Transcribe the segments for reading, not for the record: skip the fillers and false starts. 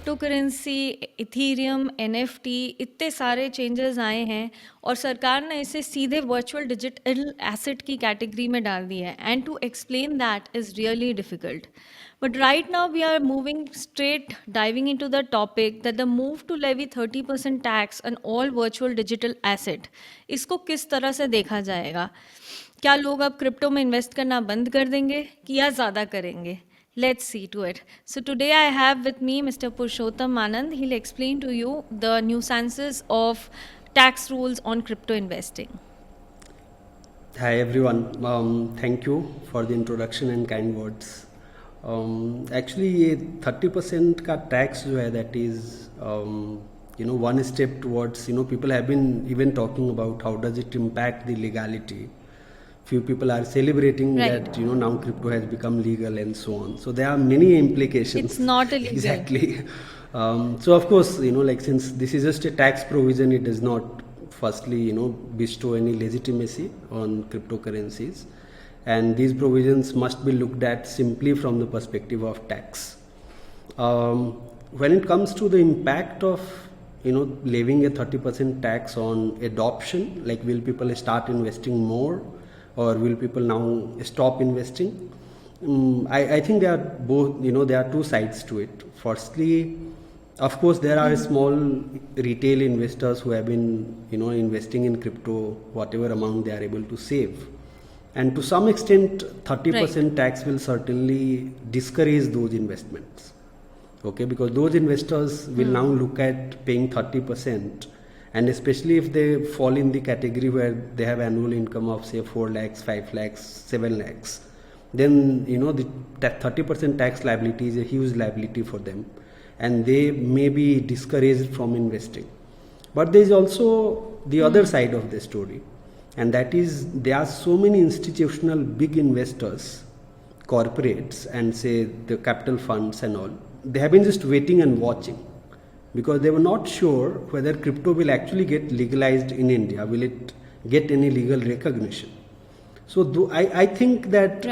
Crypto currency, Ethereum, NFT इतने सारे changes आए हैं और सरकार ने इसे सीधे वर्चुअल डिजिटल एसेट की कैटेगरी में डाल दिया है and to explain that is really difficult. But right now we are moving straight diving into the topic that the move to levy 30% tax on all virtual digital asset इसको किस तरह से देखा जाएगा. क्या लोग अब क्रिप्टो में इन्वेस्ट करना बंद कर देंगे कि या ज़्यादा करेंगे. Let's see to it. So today I have with me Mr. Purushottam Anand. He'll explain to you the nuances of tax rules on crypto investing. Hi everyone. Thank you for the introduction and kind words. Actually ये 30% का tax जो है that is one step towards people have been even talking about how does it impact the legality. Few people are celebrating Right. that now crypto has become legal and so on. So there are many implications. It's not illegal. Exactly. So of course like since this is just a tax provision, it does not firstly bestow any legitimacy on cryptocurrencies, and these provisions must be looked at simply from the perspective of tax. When it comes to the impact of levying a 30% tax on adoption, like will people start investing more or will people now stop investing? I think there are both, there are two sides to it. Firstly, of course, there are small retail investors who have been, investing in crypto, whatever amount they are able to save. And to some extent, 30% tax will certainly discourage those investments. Okay, because those investors will now look at paying 30%, and especially if they fall in the category where they have annual income of say 4 lakhs, 5 lakhs, 7 lakhs, then that 30% tax liability is a huge liability for them, and they may be discouraged from investing. But there is also the other side of the story, and that is there are so many institutional big investors, corporates, and say the capital funds and all. They have been just waiting and watching because they were not sure whether crypto will actually get legalized in India. Will it get any legal recognition? So I think that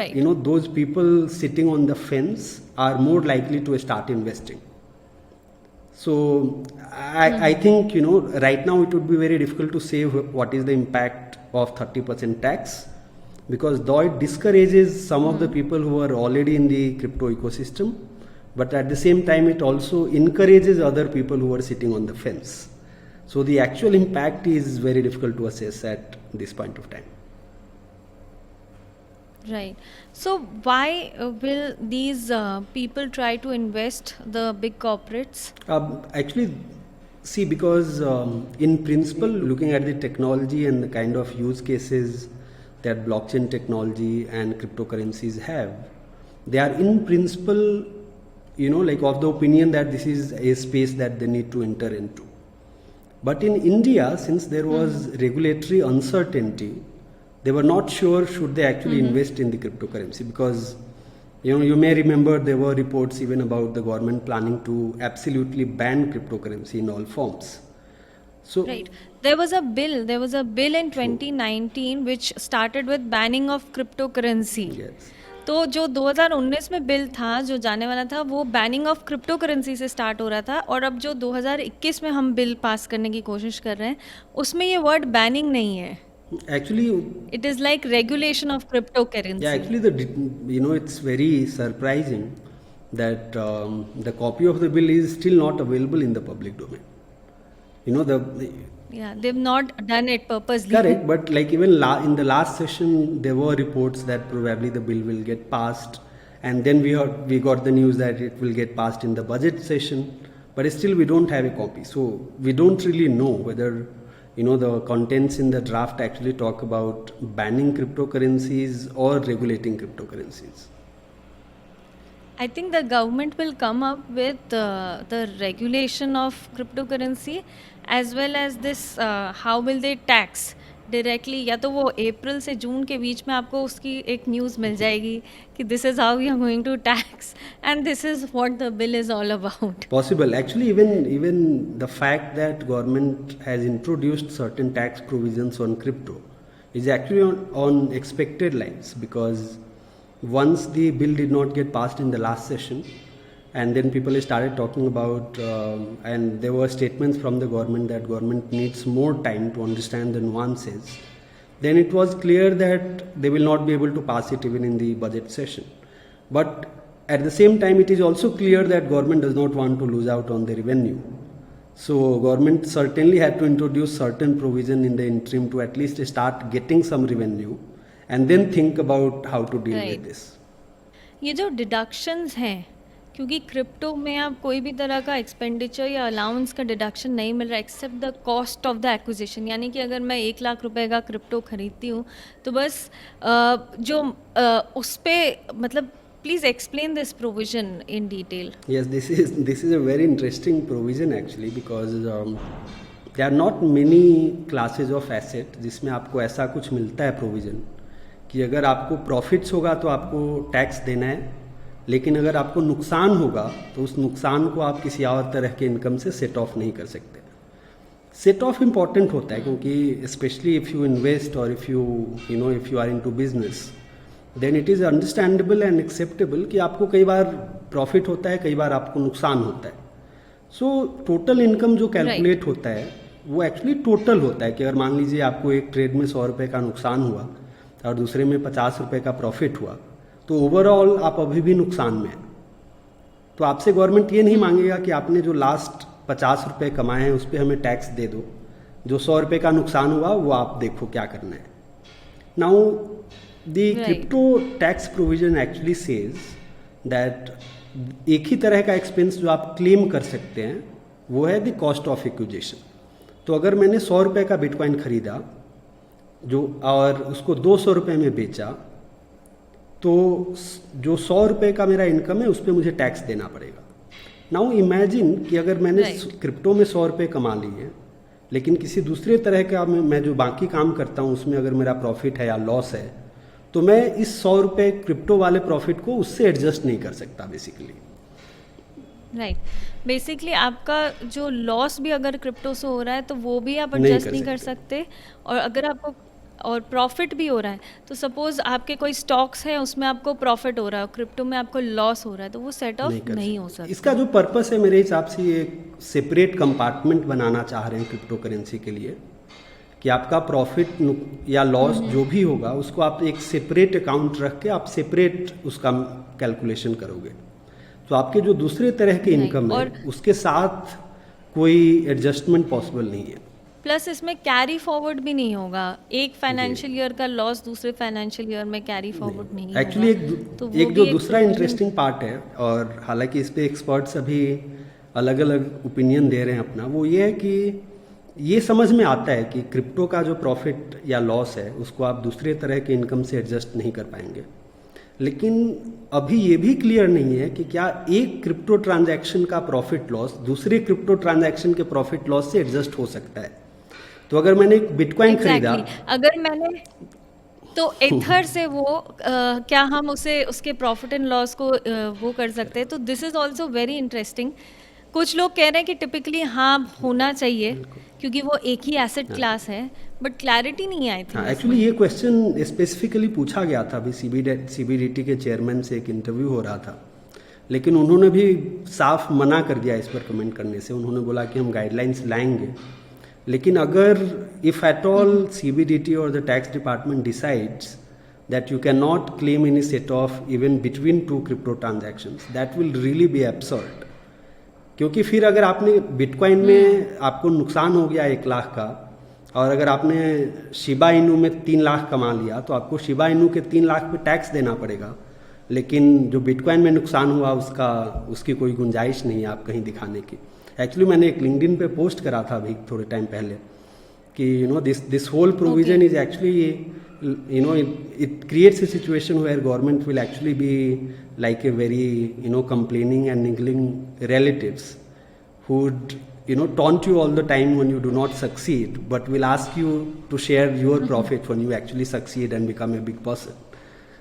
those people sitting on the fence are more likely to start investing. So I think right now it would be very difficult to say what is the impact of 30% tax, because though it discourages some of the people who are already in the crypto ecosystem, but at the same time it also encourages other people who are sitting on the fence. So the actual impact is very difficult to assess at this point of time. Right. So why will these people try to invest, the big corporates? Actually, see, because in principle, looking at the technology and the kind of use cases that blockchain technology and cryptocurrencies have, they are in principle like of the opinion that this is a space that they need to enter into. But in India, since there was regulatory uncertainty, they were not sure should they actually invest in the cryptocurrency, because you may remember there were reports even about the government planning to absolutely ban cryptocurrency in all forms. So right, there was a bill in 2019 which started with banning of cryptocurrency. Yes. तो जो 2019 में bill था जो जाने वाला था वो banning of crypto currency से स्टार्ट हो रहा था, और अब जो 2021 में हम बिल पास करने की कोशिश कर रहे हैं उसमें ये वर्ड बैनिंग नहीं है. Actually, it is like regulation of cryptocurrency. Yeah, actually it's very surprising that the copy of the bill is still not available in the public domain. They've not done it purposely. Correct, but like even in the last session there were reports that probably the bill will get passed, and then we got the news that it will get passed in the budget session, but still we don't have a copy. So we don't really know whether the contents in the draft actually talk about banning cryptocurrencies or regulating cryptocurrencies. I think the government will come up with the regulation of cryptocurrency as well as this how will they tax directly. या तो वो अप्रैल से जून के बीच में आपको उसकी एक news मिल जाएगी कि this is how we are going to tax and this is what the bill is all about. Possible. Actually, even the fact that government has introduced certain tax provisions on crypto is actually on expected lines, because once the bill did not get passed in the last session, and then people started talking about and there were statements from the government that government needs more time to understand the nuances. Then it was clear that they will not be able to pass it even in the budget session. But at the same time, it is also clear that government does not want to lose out on the revenue. So government certainly had to introduce certain provision in the interim to at least start getting some revenue and then think about how to deal with this. ये जो deductions हैं, क्योंकि crypto में अब कोई भी तरह का एक्सपेंडिचर या अलाउंस का डिडक्शन नहीं मिल रहा except the cost of the acquisition, यानी कि अगर मैं 1 लाख रुपए का क्रिप्टो खरीदती हूँ तो बस जो उस पे मतलब please explain this provision in detail. Yes, this is a very interesting provision actually because there are not many classes of asset जिसमें आपको ऐसा कुछ मिलता है प्रोविजन कि अगर आपको प्रॉफिट्स होगा तो आपको टैक्स देना है, लेकिन अगर आपको नुकसान होगा तो उस नुकसान को आप किसी और तरह के इनकम से सेट ऑफ नहीं कर सकते. सेट ऑफ इम्पॉर्टेंट होता है क्योंकि स्पेशली इफ़ यू इन्वेस्ट और if you are into business then it is understandable and acceptable कि आपको कई बार प्रॉफिट होता है, कई बार आपको नुकसान होता है. सो टोटल इनकम जो कैलकुलेट होता है वो एक्चुअली टोटल होता है कि अगर मान लीजिए आपको एक ट्रेड में 100 रुपये का नुकसान हुआ और दूसरे में 50 रुपये का प्रॉफिट हुआ तो ओवरऑल आप अभी भी नुकसान में हैं. तो आपसे गवर्नमेंट ये नहीं मांगेगा कि आपने जो लास्ट 50 रुपये कमाए हैं उस पर हमें टैक्स दे दो, जो 100 रुपये का नुकसान हुआ वो आप देखो क्या करना है. Now the crypto tax provision actually says that एक ही तरह का एक्सपेंस जो आप क्लेम कर सकते हैं वो है द कॉस्ट ऑफ एक्विजिशन. तो अगर मैंने 100 रुपये का बिटकॉइन खरीदा जो और उसको 200 रुपये में बेचा तो जो 100 रुपये का मेरा इनकम है उस पर मुझे टैक्स देना पड़ेगा. नाउ इमेजिन कि अगर मैंने क्रिप्टो में 100 रुपये कमा लिए लेकिन किसी दूसरे तरह का मैं जो बाकी काम करता हूँ उसमें अगर मेरा प्रॉफिट है या लॉस है तो मैं इस 100 रुपये क्रिप्टो वाले प्रॉफिट को उससे एडजस्ट नहीं कर सकता बेसिकली. राइट, बेसिकली आपका जो लॉस भी अगर क्रिप्टो से हो रहा है तो वो भी आप एडजस्ट नहीं कर सकते, और अगर आपको और प्रॉफिट भी हो रहा है तो सपोज आपके कोई स्टॉक्स हैं उसमें आपको प्रॉफिट हो रहा है और क्रिप्टो में आपको लॉस हो रहा है तो वो सेट ऑफ नहीं हो सकता. इसका जो पर्पस है मेरे हिसाब से ये सेपरेट कंपार्टमेंट बनाना चाह रहे हैं क्रिप्टो करेंसी के लिए कि आपका प्रॉफिट या लॉस जो भी होगा उसको आप एक सेपरेट अकाउंट रख के आप सेपरेट उसका कैलकुलेशन करोगे. तो आपके जो दूसरे तरह के इनकम है उसके साथ कोई एडजस्टमेंट पॉसिबल नहीं है. प्लस इसमें कैरी फॉरवर्ड भी नहीं होगा, एक फाइनेंशियल ईयर का लॉस दूसरे फाइनेंशियल ईयर में कैरी फॉरवर्ड नहीं होगा. एक्चुअली एक जो दूसरा इंटरेस्टिंग पार्ट है, और हालांकि इस पे एक्सपर्ट्स अभी अलग अलग ओपिनियन दे रहे हैं अपना, वो ये है कि ये समझ में आता है कि क्रिप्टो का जो प्रॉफिट या लॉस है उसको आप दूसरे तरह के इनकम से एडजस्ट नहीं कर पाएंगे, लेकिन अभी ये भी क्लियर नहीं है कि क्या एक क्रिप्टो ट्रांजैक्शन का प्रॉफिट लॉस दूसरे क्रिप्टो ट्रांजैक्शन के प्रॉफिट लॉस से एडजस्ट हो सकता है. तो अगर मैंने एक बिटकॉइन खरीदा, अगर मैंने तो एथर से वो क्या हम उसे उसके प्रॉफिट एंड लॉस को वो कर सकते हैं. तो this is also very interesting. कुछ लोग कह रहे हैं कि टिपिकली हाँ होना चाहिए क्योंकि वो एक ही एसेट क्लास है, बट क्लैरिटी नहीं आई थी. एक्चुअली ये क्वेश्चन स्पेसिफिकली पूछा गया था, अभी सीबीडीटी के चेयरमैन से एक इंटरव्यू हो रहा था, लेकिन उन्होंने भी साफ मना कर दिया इस पर कमेंट करने से. उन्होंने बोला कि हम गाइडलाइंस लाएंगे, लेकिन अगर इफ एट ऑल सीबीडीटी और the tax department decides that you cannot claim any set off even between two crypto transactions, that will really be absurd. क्योंकि फिर अगर आपने बिटकॉइन में आपको नुकसान हो गया 1 लाख का और अगर आपने शिबा इनू में 3 लाख कमा लिया तो आपको शिबा इनू के 3 लाख पे टैक्स देना पड़ेगा, लेकिन जो बिटकॉइन में नुकसान हुआ उसकी कोई गुंजाइश नहीं है आप कहीं दिखाने की. एक्चुअली मैंने एक लिंक्डइन पे पोस्ट करा था अभी थोड़े टाइम पहले कि this whole provision is actually it creates a situation where government will actually be like a very complaining and niggling relatives who would taunt you all the time when you do not succeed, but will ask you to share your profit when you actually succeed and become a big person.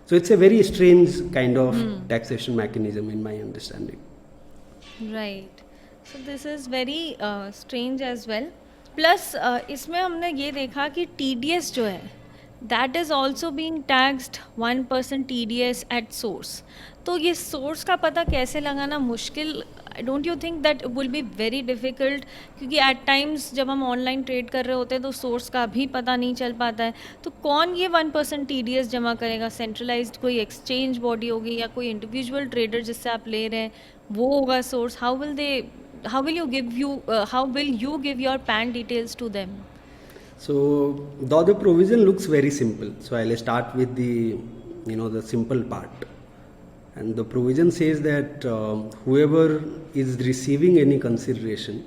So it's a very strange kind of taxation mechanism in my understanding. Right. So this is very strange as well. Plus इसमें हमने ये देखा कि TDS जो है that is also being taxed 1% TDS at source. तो ये source का पता कैसे लगाना मुश्किल, don't you think that will be very difficult? क्योंकि एट टाइम्स जब हम ऑनलाइन ट्रेड कर रहे होते हैं तो सोर्स का भी पता नहीं चल पाता है. तो कौन ये 1% TDS जमा करेगा? सेंट्रलाइज्ड कोई एक्सचेंज बॉडी होगी या कोई इंडिविजुअल ट्रेडर जिससे आप ले रहे हैं वो होगा source? How will you give your PAN details to them? So the other provision looks very simple. So I'll start with the simple part. And the provision says that whoever is receiving any consideration,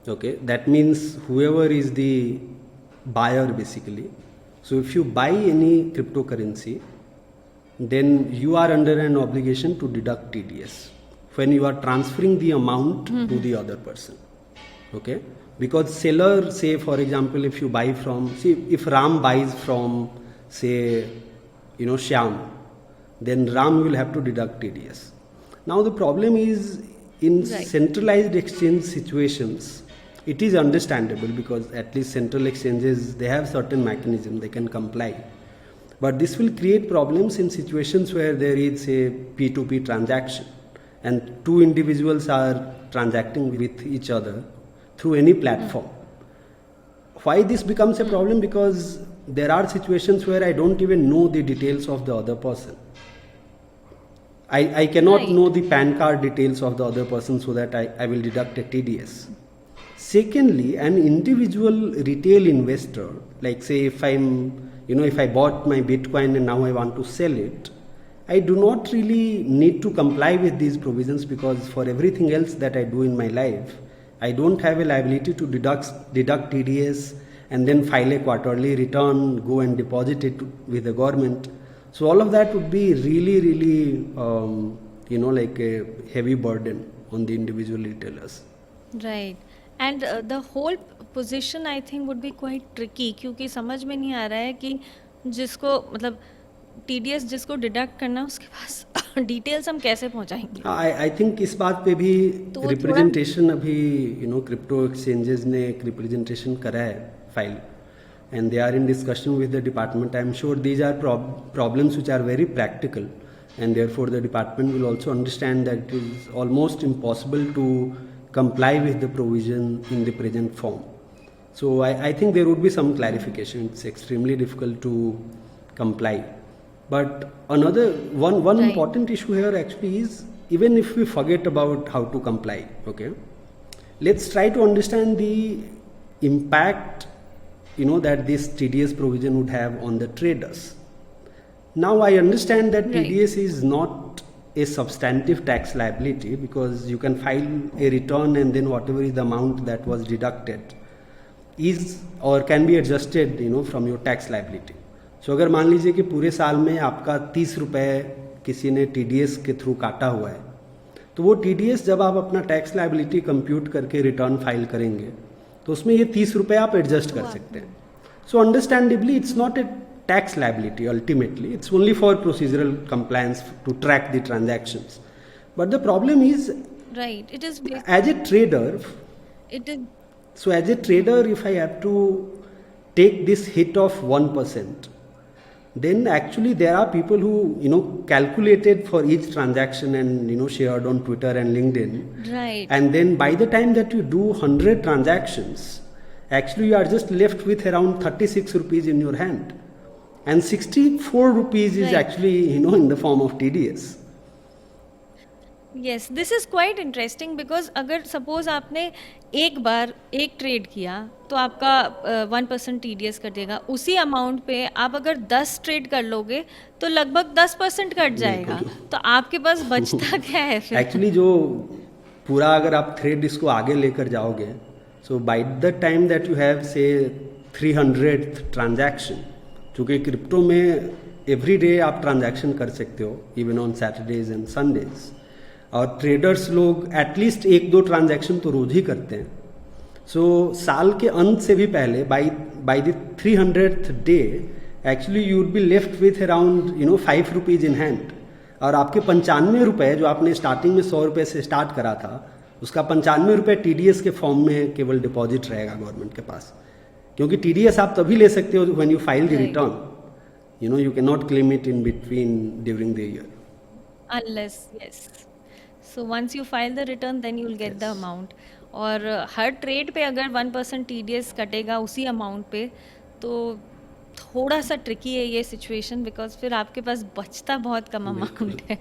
okay, that means whoever is the buyer basically. So if you buy any cryptocurrency, then you are under an obligation to deduct TDS when you are transferring the amount to the other person. Okay, because seller, say for example, if you buy from, see, if Ram buys from, say, Shyam, then Ram will have to deduct TDS. Now the problem is in Right. centralized exchange situations, it is understandable because at least central exchanges, they have certain mechanism, they can comply. But this will create problems in situations where there is a P2P transaction and two individuals are transacting with each other through any platform. Why this becomes a problem? Because there are situations where I don't even know the details of the other person. I cannot Right. know the PAN card details of the other person so that I will deduct a TDS. Secondly, an individual retail investor, like say if if I bought my Bitcoin and now I want to sell it, I do not really need to comply with these provisions because for everything else that I do in my life, I don't have a liability to deduct TDS and then file a quarterly return, go and deposit it with the government. So all of that would be really, really, like a heavy burden on the individual retailers. Right. And the whole position I think would be quite tricky, क्योंकि समझ में नहीं आ रहा है कि जिसको मतलब TDS जिसको डिडक्ट करना है उसके पास डिटेल्स हम कैसे पहुंचाएंगे? आई थिंक इस बात पे भी तो वो थोड़ा रिप्रेजेंटेशन अभी क्रिप्टो एक्सचेंजेस ने एक रिप्रेजेंटेशन करा है file and they are in discussion with the department. I am sure these are problems which are very practical and therefore the department will also understand that it is almost impossible to comply with the provision in the present form. So I think there would be some clarification. It's extremely difficult to comply. But another one Right. important issue here actually is even if we forget about how to comply, okay, let's try to understand the impact that this TDS provision would have on the traders. Now I understand that Right. TDS is not a substantive tax liability because you can file a return and then whatever is the amount that was deducted is or can be adjusted from your tax liability. So अगर मान लीजिए कि पूरे साल में आपका 30 रुपये किसी ने TDS के थ्रू काटा हुआ है तो वो TDS जब आप अपना टैक्स लाइबिलिटी कंप्यूट करके रिटर्न फाइल करेंगे तो उसमें ये 30 रुपये आप एडजस्ट कर सकते हैं. So understandably it's not a tax liability ultimately, it's only for procedural compliance to track the transactions. But the problem is, Right. It is as a trader, it is so as a trader, if I have to take this hit of 1%, then actually there are people who calculated for each transaction and shared on Twitter and LinkedIn. right. And then by the time that you do 100 transactions, actually you are just left with around 36 rupees in your hand. And 64 rupees is Right. actually, in the form of TDS. Yes, this is quite interesting because अगर suppose आपने एक बार एक trade किया तो आपका 1% TDS cut देगा. उसी amount पे आप अगर 10 ट्रेड कर लोगे तो लगभग 10% कट जाएगा. तो आपके पास बचता क्या है फिर? एक्चुअली जो पूरा अगर आप थ्रेड इसको आगे लेकर जाओगे, so by the time that you have say 300th transaction, चूँकि क्रिप्टो में एवरी डे आप ट्रांजैक्शन कर सकते हो even on Saturdays and Sundays, और ट्रेडर्स लोग एटलीस्ट 1-2 ट्रांजैक्शन तो रोज ही करते हैं. सो साल के अंत से भी पहले by the 300th day actually you would be left with around 5 rupees in hand, और आपके 95 रुपये जो आपने स्टार्टिंग में 100 रुपये से स्टार्ट करा था उसका 95 रुपये TDS के फॉर्म में केवल डिपॉजिट रहेगा गवर्नमेंट के पास. क्योंकि TDS आप तभी ले सकते हो when you file the Right. Return, you can not claim it in between during the year. Unless, yes. So once you file the return, then you'll get the yes, amount. और हर trade पे अगर 1% TDS कटेगा उसी amount पे, तो थोड़ा सा tricky है ये सिचुएशन, बिकॉज फिर आपके पास बचता बहुत कम बिल्कुल, अमाउंट है.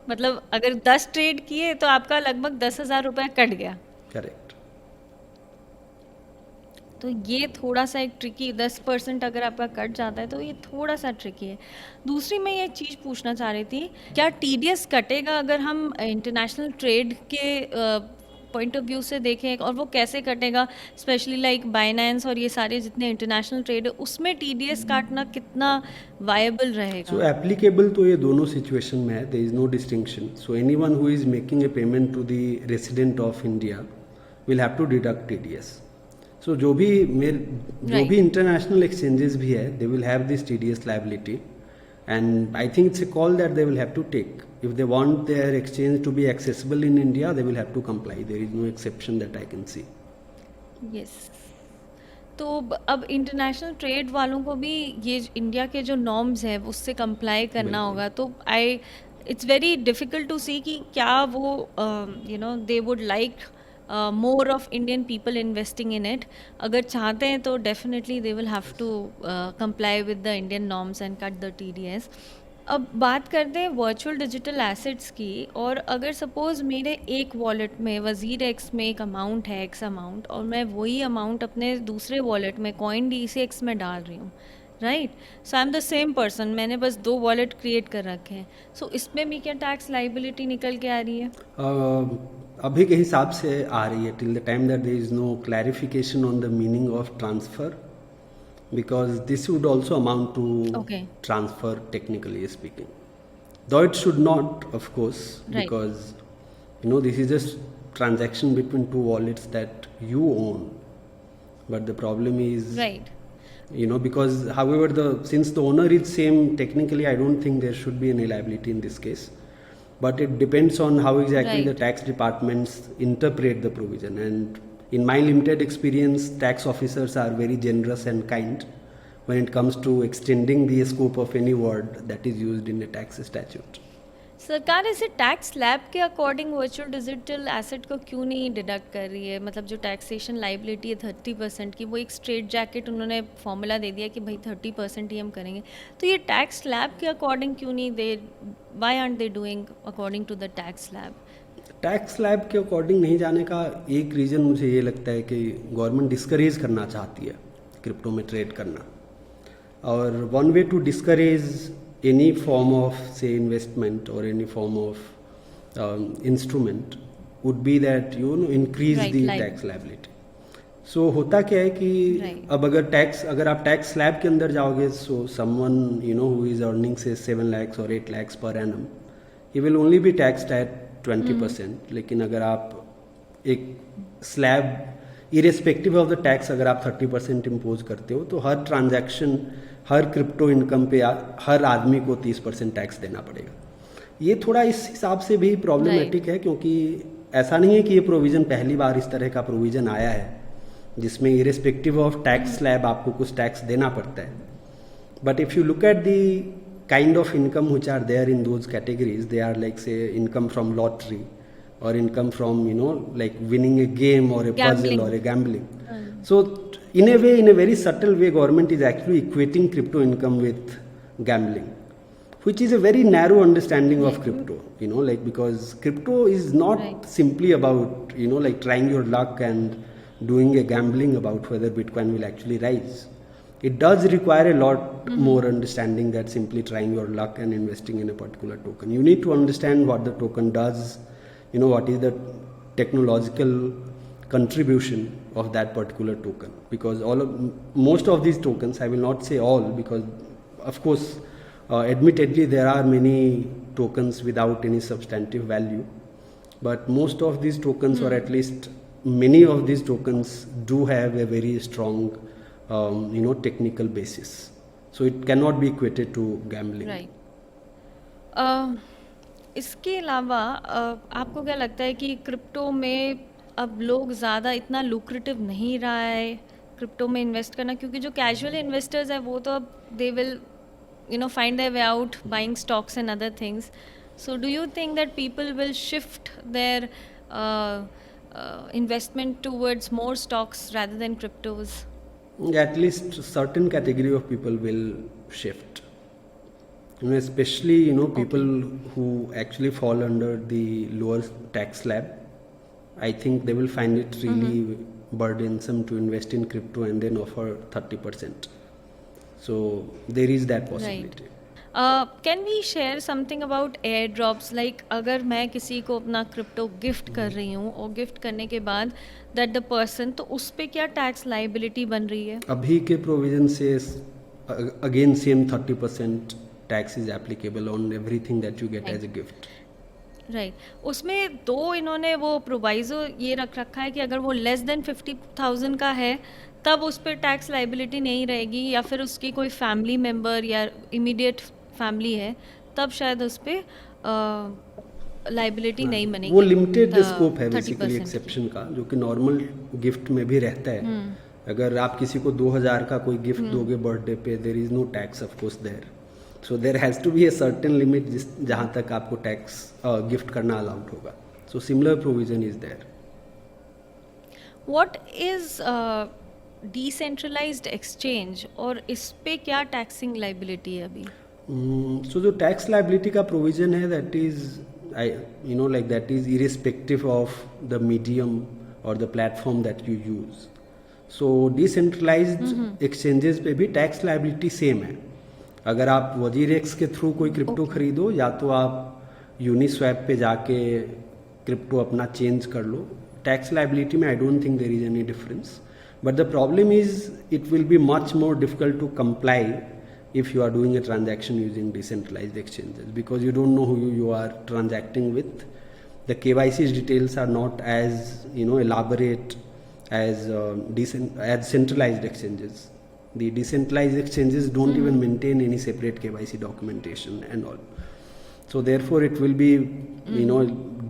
मतलब अगर 10 ट्रेड किए तो आपका लगभग 10,000 रुपया कट गया. करेक्ट. तो ये थोड़ा सा एक ट्रिकी, 10% अगर आपका कट जाता है तो ये थोड़ा सा ट्रिकी है. दूसरी मैं ये चीज़ पूछना चाह रही थी, क्या TDS कटेगा अगर हम इंटरनेशनल ट्रेड के पॉइंट ऑफ व्यू से देखें, और वो कैसे कटेगा, स्पेशली लाइक बाइनेंस और ये सारे जितने इंटरनेशनल ट्रेड है उसमें TDS काटना कितना वायबल सो रहेगा? एप्लीकेबल तो ये दोनों सिचुएशन में है, there is no distinction. So anyone who is making a payment to the resident of India will have to deduct TDS. So जो भी राइट. इंटरनेशनल एक्सचेंजेस भी है, they will have this TDS liability, and I think it's a call that they will have to take. If they want their exchange to be accessible in India, they will have to comply. There is no exception that I can see. Yes. तो अब international trade वालों को भी ये India के जो norms हैं उससे कंप्लाई करना बिल्कुल. होगा. तो I, it's very difficult to see कि क्या वो they would like more of Indian people investing in it. अगर चाहते हैं तो definitely they will have to comply with the Indian norms and cut the TDS. अब बात करते हैं वर्चुअल डिजिटल एसेट्स की. और अगर सपोज़ मेरे एक वॉलेट में वज़ीर एक्स में एक अमाउंट है, एक्स अमाउंट, और मैं वही अमाउंट अपने दूसरे वॉलेट में कॉइन DCX में डाल रही हूँ, right? So I am the same person, मैंने बस 2 वॉलेट क्रिएट कर रखे हैं. सो इसमें भी क्या टैक्स लाइबिलिटी निकल के आ रही है? अभी के हिसाब से आ रही है, till the time that there is no clarification on the meaning of transfer, because this would also amount to okay. transfer, technically speaking, though it should not, of course, right. because this is just transaction between two wallets that you own. But the problem is, right. because however, since the owner is same, technically I don't think there should be any liability in this case, but it depends on how exactly the right. tax departments interpret the provision. And in my limited experience, tax officers are very generous and kind when it comes to extending the scope of any word that is used in a tax statute. सरकार इसे tax slab के according virtual digital asset को क्यों नहीं deduct कर रही है? मतलब जो टैक्सेशन लाइबिलिटी है 30% की, वो एक स्ट्रेट जैकेट उन्होंने फॉर्मूला दे दिया कि भाई 30% ही हम करेंगे. तो ये टैक्स स्लैब के अकॉर्डिंग क्यों नहीं दे, why aren't they doing according to the tax slab? Tax slab के अकॉर्डिंग नहीं जाने का एक रीज़न मुझे ये लगता है कि गवर्नमेंट डिस्करेज करना चाहती है क्रिप्टो में ट्रेड करना. और one way to discourage any form of, say, investment or any form of instrument would be that increase Right, the like tax liability. So होता क्या है कि Right. अब अगर आप टैक्स स्लैब के अंदर जाओगे, so someone who is earning say 7 lakhs or 8 lakhs per annum, he will only be taxed at 20%. लेकिन अगर आप एक slab irrespective of the tax अगर आप 30% इम्पोज करते हो, तो हर ट्रांजैक्शन, हर क्रिप्टो इनकम पे हर आदमी को 30% टैक्स देना पड़ेगा. ये थोड़ा इस हिसाब से भी प्रॉब्लमेटिक है, क्योंकि ऐसा नहीं है कि ये प्रोविज़न पहली बार इस तरह का प्रोविज़न आया है जिसमें इरेस्पेक्टिव ऑफ टैक्स स्लैब आपको कुछ टैक्स देना पड़ता है. But if you look at the kind of income which are there in those categories, they are like, say, income from lottery or income from like winning a game or a puzzle or a gambling. So in a way, in a very subtle way, government is actually equating crypto income with gambling, which is a very narrow understanding of crypto, like, because crypto is not simply about like trying your luck and doing a gambling about whether Bitcoin will actually rise. It does require a lot more understanding than simply trying your luck and investing in a particular token. You need to understand what the token does, what is the technological contribution of that particular token. Because most of these tokens, I will not say all, because of course, admittedly, there are many tokens without any substantive value. But most of these tokens, or at least many of these tokens, do have a very strong technical basis. So it cannot be equated to gambling. Right. इसके अलावा आपको क्या लगता है कि crypto में अब लोग ज़्यादा इतना लुक्रेटिव नहीं रहा है क्रिप्टो में इन्वेस्ट करना, क्योंकि जो कैजुअल इन्वेस्टर्स है वो तो अब they will find their way out buying stocks and other things. So do you think that people will shift their investment towards more stocks rather than cryptos? At least certain category of people will shift, especially people who actually fall under the lower tax slab. I think they will find it really burdensome to invest in crypto and then offer 30%. So there is that possibility. Can we share something about airdrops? Like अगर मैं किसी को अपना crypto gift कर रही हूँ और gift करने के बाद that the person, तो उस पे क्या टैक्स लाइबिलिटी बन रही है? अभी के प्रोविजन से again same 30% tax is applicable on everything that you get as a gift. Right उसमें दो इन्होंने वो प्रोवाइजो ये रख रखा है कि अगर वो लेस देन 50,000 का है तब उस पर टैक्स लाइबिलिटी नहीं रहेगी, या फिर उसकी कोई फैमिली मेम्बर या इमीडिएट फैमिली है तब शायद उस पर लाइबिलिटी नहीं बनेगी. वो लिमिटेड स्कोप है बेसिकली एक्सेप्शन का, जो कि नॉर्मल गिफ्ट में भी रहता है. अगर आप किसी को 2000 का कोई गिफ्ट दोगे बर्थडे पे, there is no tax of course there. So there has to be a certain limit जहाँ तक आपको टैक्स गिफ्ट करना अलाउड होगा. So similar provision is there. What is decentralised exchange और इस पे क्या टैक्सिंग लाइबिलिटी है अभी? सो जो टैक्स लाइबिलिटी का प्रोविजन है that is that is irrespective of the medium or the platform that you use. So decentralized exchanges पे भी टैक्स लाइबिलिटी सेम है. अगर आप वजीरेक्स के थ्रू कोई क्रिप्टो खरीदो या तो आप यूनिस्वैप पे जाके क्रिप्टो अपना चेंज कर लो, टैक्स लाइबिलिटी में I don't think there is any difference. But the problem is it will be much more difficult to comply if you are doing a transaction using decentralized exchanges, because you don't know who you are transacting with. The KYC details are not as elaborate as centralized exchanges. The decentralized exchanges don't even maintain any separate KYC documentation and all. So therefore it will be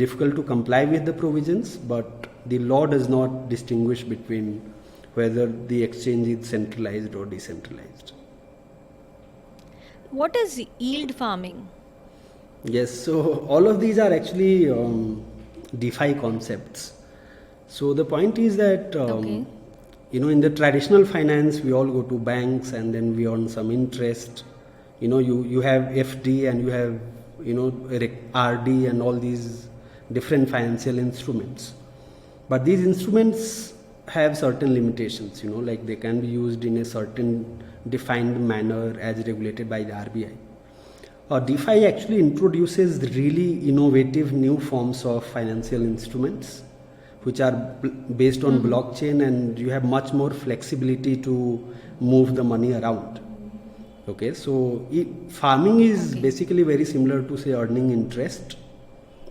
difficult to comply with the provisions, but the law does not distinguish between whether the exchange is centralized or decentralized. What is yield farming? Yes, so all of these are actually DeFi concepts. So the point is that in the traditional finance we all go to banks and then we earn some interest. You have FD and you have RD and all these different financial instruments. But these instruments have certain limitations, like they can be used in a certain defined manner as regulated by the RBI. DeFi actually introduces really innovative new forms of financial instruments which are based on blockchain, and you have much more flexibility to move the money around. Okay, so farming is basically very similar to say earning interest.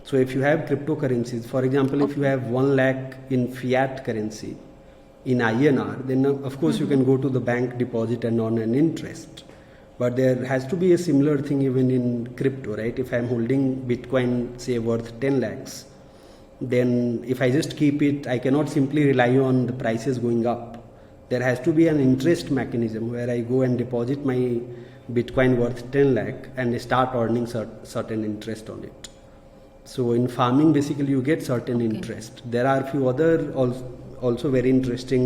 So if you have cryptocurrencies, for example, if you have 1 lakh in fiat currency in INR, then of course you can go to the bank, deposit and earn an interest. But there has to be a similar thing even in crypto, right? If I'm holding Bitcoin, say worth 10 lakhs, then if I just keep it, I cannot simply rely on the prices going up. There has to be an interest mechanism where I go and deposit my Bitcoin worth 10 lakh and start earning certain interest on it. So in farming, basically you get certain interest. There are a few other also very interesting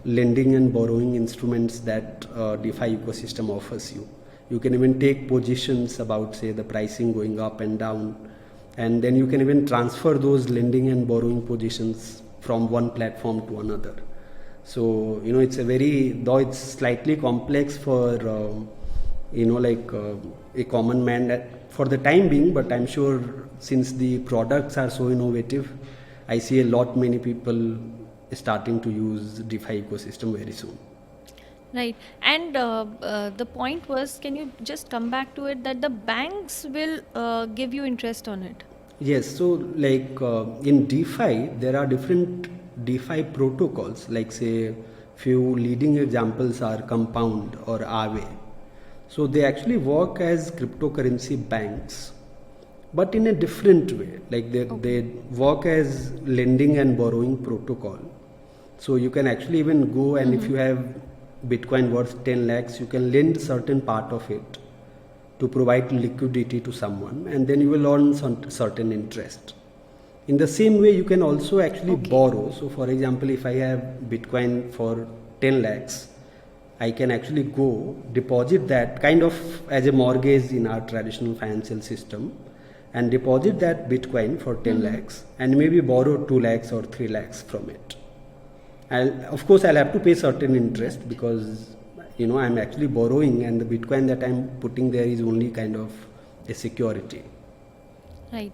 lending and borrowing instruments that DeFi ecosystem offers you. You can even take positions about say the pricing going up and down, and then you can even transfer those lending and borrowing positions from one platform to another. So it's though it's slightly complex for a common man for the time being, but I'm sure since the products are so innovative, I see a lot many people starting to use DeFi ecosystem very soon. Right, and the point was, can you just come back to it, that the banks will give you interest on it? Yes, so in DeFi there are different DeFi protocols, like say few leading examples are Compound or Aave. So they actually work as cryptocurrency banks, but in a different way. Like they work as lending and borrowing protocol, So you can actually even go, and if you have Bitcoin worth 10 lakhs, you can lend certain part of it to provide liquidity to someone, and then you will earn some certain interest. In the same way, you can also actually borrow. So for example, if I have Bitcoin for 10 lakhs, I can actually go deposit that kind of as a mortgage in our traditional financial system, and deposit that Bitcoin for 10 lakhs and maybe borrow 2 lakhs or 3 lakhs from it. Of course, I'll have to pay certain interest because I'm actually borrowing, and the Bitcoin that I'm putting there is only kind of a security. Right.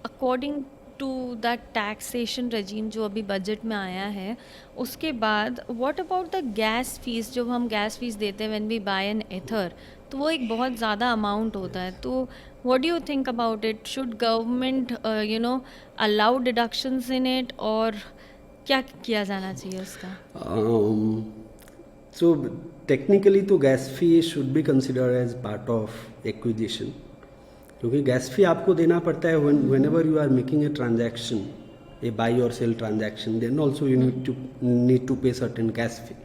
According to that taxation regime जो अभी budget में आया है, उसके बाद what about the gas fees? जो हम gas fees देते हैं when we buy an ether, तो वो एक बहुत ज़्यादा amount होता है. तो what do you think about it? Should government allow deductions in it, और क्या किया जाना चाहिए उसका? So technically तो gas fee should be considered as part of acquisition, क्योंकि गैस फी आपको देना पड़ता है whenever you are making a transaction, a buy or sell transaction, then also you need to pay certain gas fee.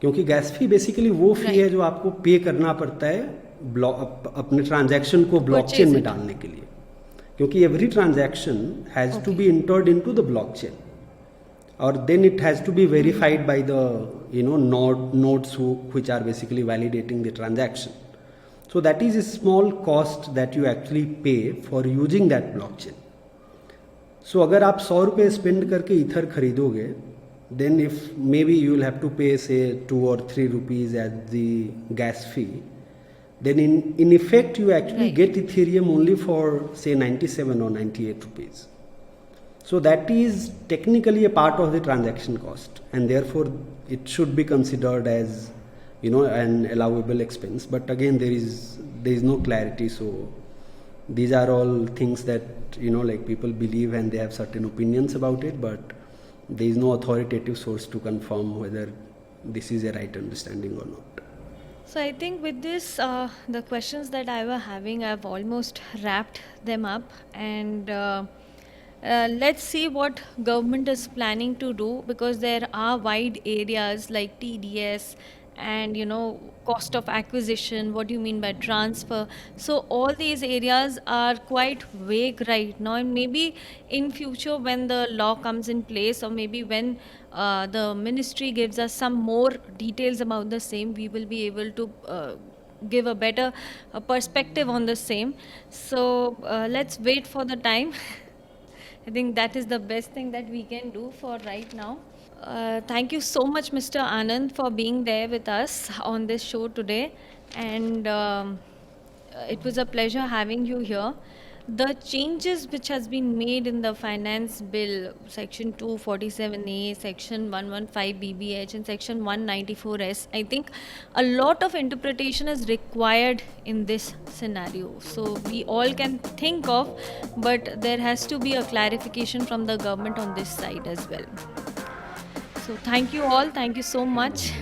क्योंकि gas फी basically वो फी है जो आपको पे करना पड़ता है अपने ट्रांजैक्शन को ब्लॉकचेन में डालने के लिए, क्योंकि every transaction has to be entered into the blockchain, or then it has to be verified by the nodes which are basically validating the transaction. So that is a small cost that you actually pay for using that blockchain. So अगर आप 100 रुपये spend करके ether खरीदोगे, then if maybe you will have to pay say 2 or 3 rupees as the gas fee, then in effect you actually get Ethereum only for say 97 or 98 rupees. So that is technically a part of the transaction cost, and therefore it should be considered as an allowable expense. But again, there is no clarity. So these are all things that like people believe, and they have certain opinions about it, but there is no authoritative source to confirm whether this is a right understanding or not. So I think with this, the questions that I were having, I've almost wrapped them up, and let's see what government is planning to do, because there are wide areas like TDS and cost of acquisition, what do you mean by transfer. So all these areas are quite vague right now, and maybe in future when the law comes in place, or maybe when the ministry gives us some more details about the same, we will be able to give a better perspective on the same. So let's wait for the time. I think that is the best thing that we can do for right now. Thank you so much, Mr. Anand, for being there with us on this show today. And it was a pleasure having you here. The changes which has been made in the finance bill, section 247A, section 115 BBH, and section 194S, I think a lot of interpretation is required in this scenario. So we all can think of, but there has to be a clarification from the government on this side as well. So thank you all. Thank you so much.